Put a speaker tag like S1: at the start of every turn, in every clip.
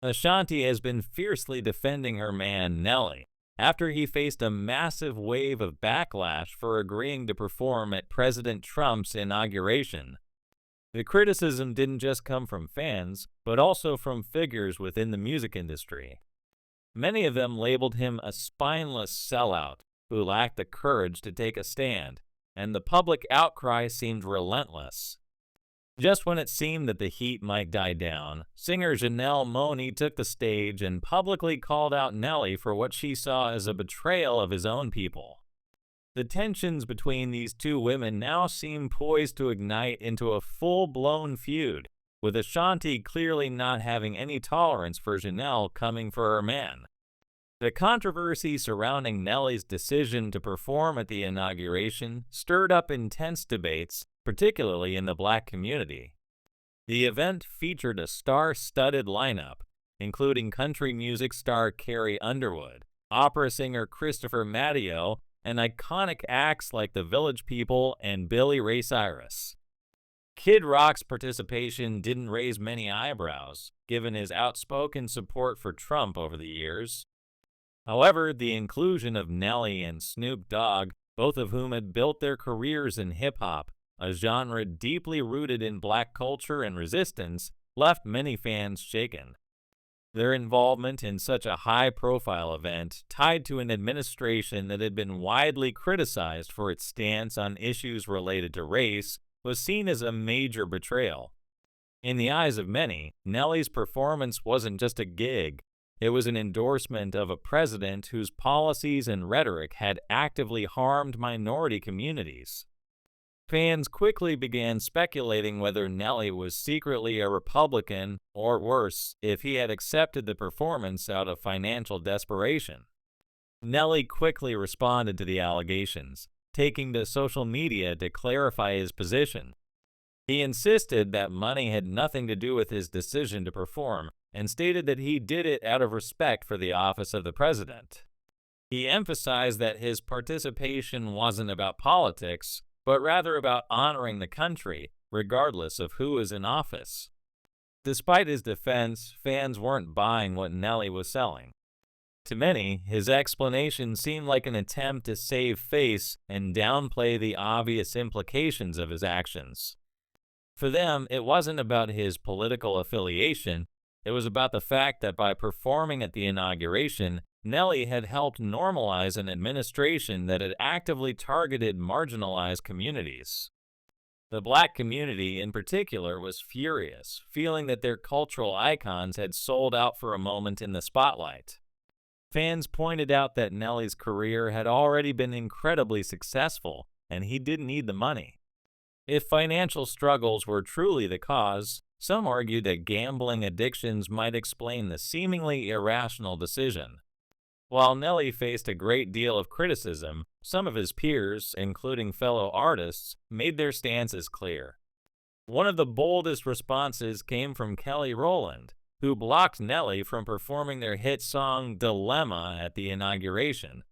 S1: Ashanti has been fiercely defending her man, Nelly, after he faced a massive wave of backlash for agreeing to perform at President Trump's inauguration. The criticism didn't just come from fans, but also from figures within the music industry. Many of them labeled him a spineless sellout who lacked the courage to take a stand, and the public outcry seemed relentless. Just when it seemed that the heat might die down, singer Janelle Monae took the stage and publicly called out Nelly for what she saw as a betrayal of his own people. The tensions between these two women now seem poised to ignite into a full-blown feud, with Ashanti clearly not having any tolerance for Janelle coming for her man. The controversy surrounding Nelly's decision to perform at the inauguration stirred up intense debates, particularly in the Black community. The event featured a star-studded lineup, including country music star Carrie Underwood, opera singer Christopher Matteo, and iconic acts like the Village People and Billy Ray Cyrus. Kid Rock's participation didn't raise many eyebrows, given his outspoken support for Trump over the years. However, the inclusion of Nelly and Snoop Dogg, both of whom had built their careers in hip-hop, a genre deeply rooted in Black culture and resistance, left many fans shaken. Their involvement in such a high-profile event, tied to an administration that had been widely criticized for its stance on issues related to race, was seen as a major betrayal. In the eyes of many, Nelly's performance wasn't just a gig. It was an endorsement of a president whose policies and rhetoric had actively harmed minority communities. Fans quickly began speculating whether Nelly was secretly a Republican, or worse, if he had accepted the performance out of financial desperation. Nelly quickly responded to the allegations, taking to social media to clarify his position. He insisted that money had nothing to do with his decision to perform, and stated that he did it out of respect for the office of the president. He emphasized that his participation wasn't about politics, but rather about honoring the country, regardless of who is in office. Despite his defense, fans weren't buying what Nelly was selling. To many, his explanation seemed like an attempt to save face and downplay the obvious implications of his actions. For them, it wasn't about his political affiliation. It was about the fact that by performing at the inauguration, Nelly had helped normalize an administration that had actively targeted marginalized communities. The Black community in particular was furious, feeling that their cultural icons had sold out for a moment in the spotlight. Fans pointed out that Nelly's career had already been incredibly successful, and he didn't need the money. If financial struggles were truly the cause, some argued that gambling addictions might explain the seemingly irrational decision. While Nelly faced a great deal of criticism, some of his peers, including fellow artists, made their stances clear. One of the boldest responses came from Kelly Rowland, who blocked Nelly from performing their hit song Dilemma at the inauguration.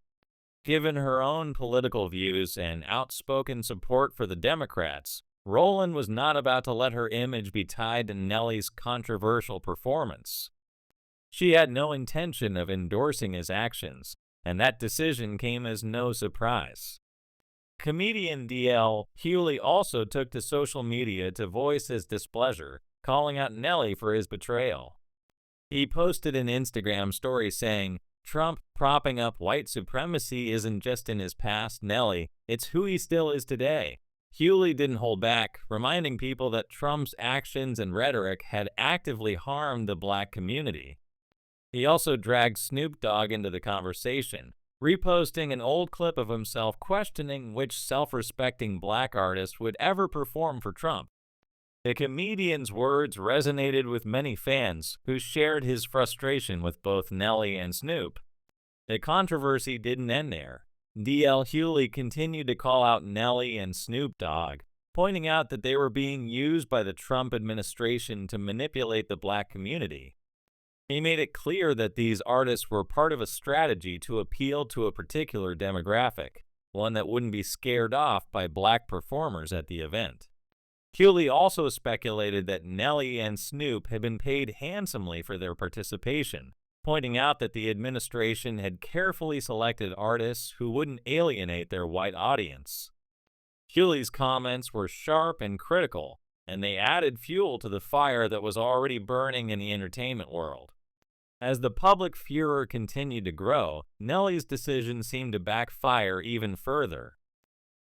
S1: Given her own political views and outspoken support for the Democrats, Rowland was not about to let her image be tied to Nelly's controversial performance. She had no intention of endorsing his actions, and that decision came as no surprise. Comedian D.L. Hughley also took to social media to voice his displeasure, calling out Nelly for his betrayal. He posted an Instagram story saying, "Trump propping up white supremacy isn't just in his past, Nelly, it's who he still is today." Hughley didn't hold back, reminding people that Trump's actions and rhetoric had actively harmed the Black community. He also dragged Snoop Dogg into the conversation, reposting an old clip of himself questioning which self-respecting Black artist would ever perform for Trump. The comedian's words resonated with many fans who shared his frustration with both Nelly and Snoop. The controversy didn't end there. D.L. Hughley continued to call out Nelly and Snoop Dogg, pointing out that they were being used by the Trump administration to manipulate the Black community. He made it clear that these artists were part of a strategy to appeal to a particular demographic, one that wouldn't be scared off by Black performers at the event. Hewley also speculated that Nelly and Snoop had been paid handsomely for their participation, pointing out that the administration had carefully selected artists who wouldn't alienate their white audience. Hewley's comments were sharp and critical, and they added fuel to the fire that was already burning in the entertainment world. As the public furor continued to grow, Nelly's decision seemed to backfire even further.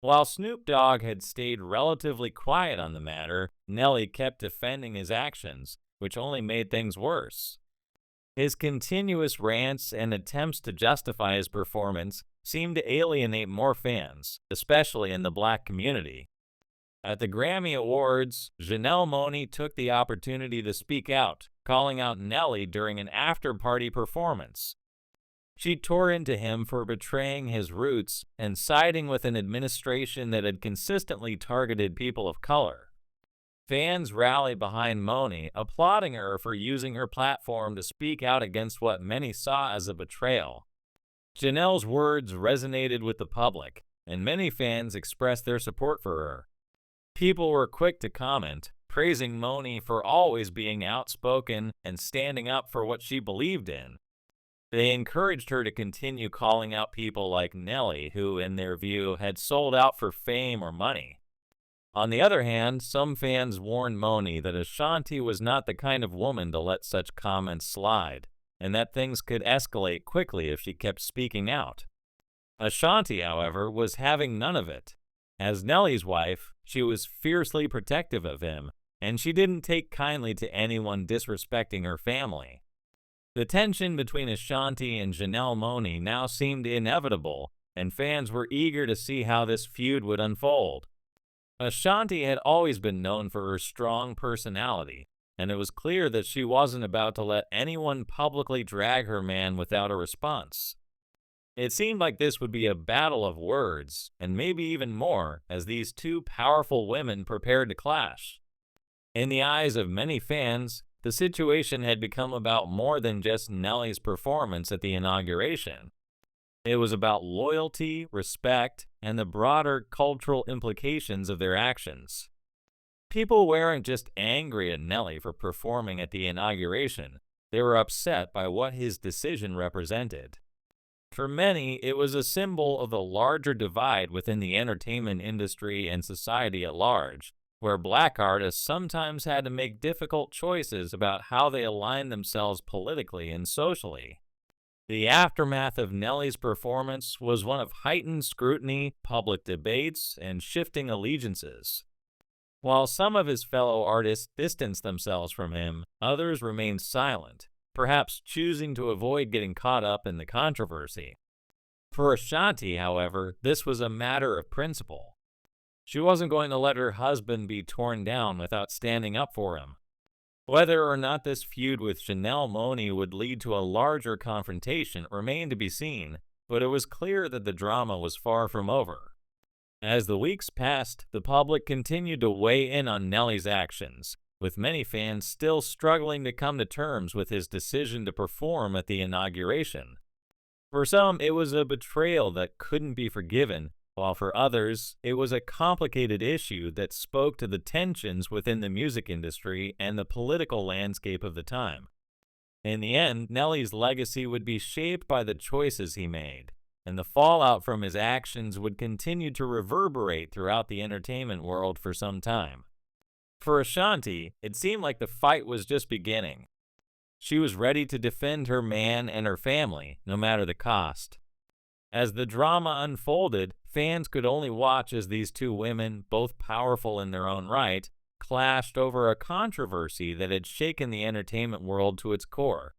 S1: While Snoop Dogg had stayed relatively quiet on the matter, Nelly kept defending his actions, which only made things worse. His continuous rants and attempts to justify his performance seemed to alienate more fans, especially in the black community. At the Grammy Awards, Janelle Monae took the opportunity to speak out, calling out Nelly during an after-party performance. She tore into him for betraying his roots and siding with an administration that had consistently targeted people of color. Fans rallied behind Monae, applauding her for using her platform to speak out against what many saw as a betrayal. Janelle's words resonated with the public, and many fans expressed their support for her. People were quick to comment, praising Monae for always being outspoken and standing up for what she believed in. They encouraged her to continue calling out people like Nelly, who, in their view, had sold out for fame or money. On the other hand, some fans warned Monae that Ashanti was not the kind of woman to let such comments slide, and that things could escalate quickly if she kept speaking out. Ashanti, however, was having none of it. As Nelly's wife, she was fiercely protective of him, and she didn't take kindly to anyone disrespecting her family. The tension between Ashanti and Janelle Monae now seemed inevitable, and fans were eager to see how this feud would unfold. Ashanti had always been known for her strong personality, and it was clear that she wasn't about to let anyone publicly drag her man without a response. It seemed like this would be a battle of words, and maybe even more, as these two powerful women prepared to clash. In the eyes of many fans, the situation had become about more than just Nelly's performance at the inauguration. It was about loyalty, respect, and the broader cultural implications of their actions. People weren't just angry at Nelly for performing at the inauguration, they were upset by what his decision represented. For many, it was a symbol of the larger divide within the entertainment industry and society at large, where black artists sometimes had to make difficult choices about how they aligned themselves politically and socially. The aftermath of Nelly's performance was one of heightened scrutiny, public debates, and shifting allegiances. While some of his fellow artists distanced themselves from him, others remained silent, perhaps choosing to avoid getting caught up in the controversy. For Ashanti, however, this was a matter of principle. She wasn't going to let her husband be torn down without standing up for him. Whether or not this feud with Janelle Monae would lead to a larger confrontation remained to be seen, but it was clear that the drama was far from over. As the weeks passed, the public continued to weigh in on Nelly's actions, with many fans still struggling to come to terms with his decision to perform at the inauguration. For some, it was a betrayal that couldn't be forgiven, while for others, it was a complicated issue that spoke to the tensions within the music industry and the political landscape of the time. In the end, Nelly's legacy would be shaped by the choices he made, and the fallout from his actions would continue to reverberate throughout the entertainment world for some time. For Ashanti, it seemed like the fight was just beginning. She was ready to defend her man and her family, no matter the cost. As the drama unfolded, fans could only watch as these two women, both powerful in their own right, clashed over a controversy that had shaken the entertainment world to its core.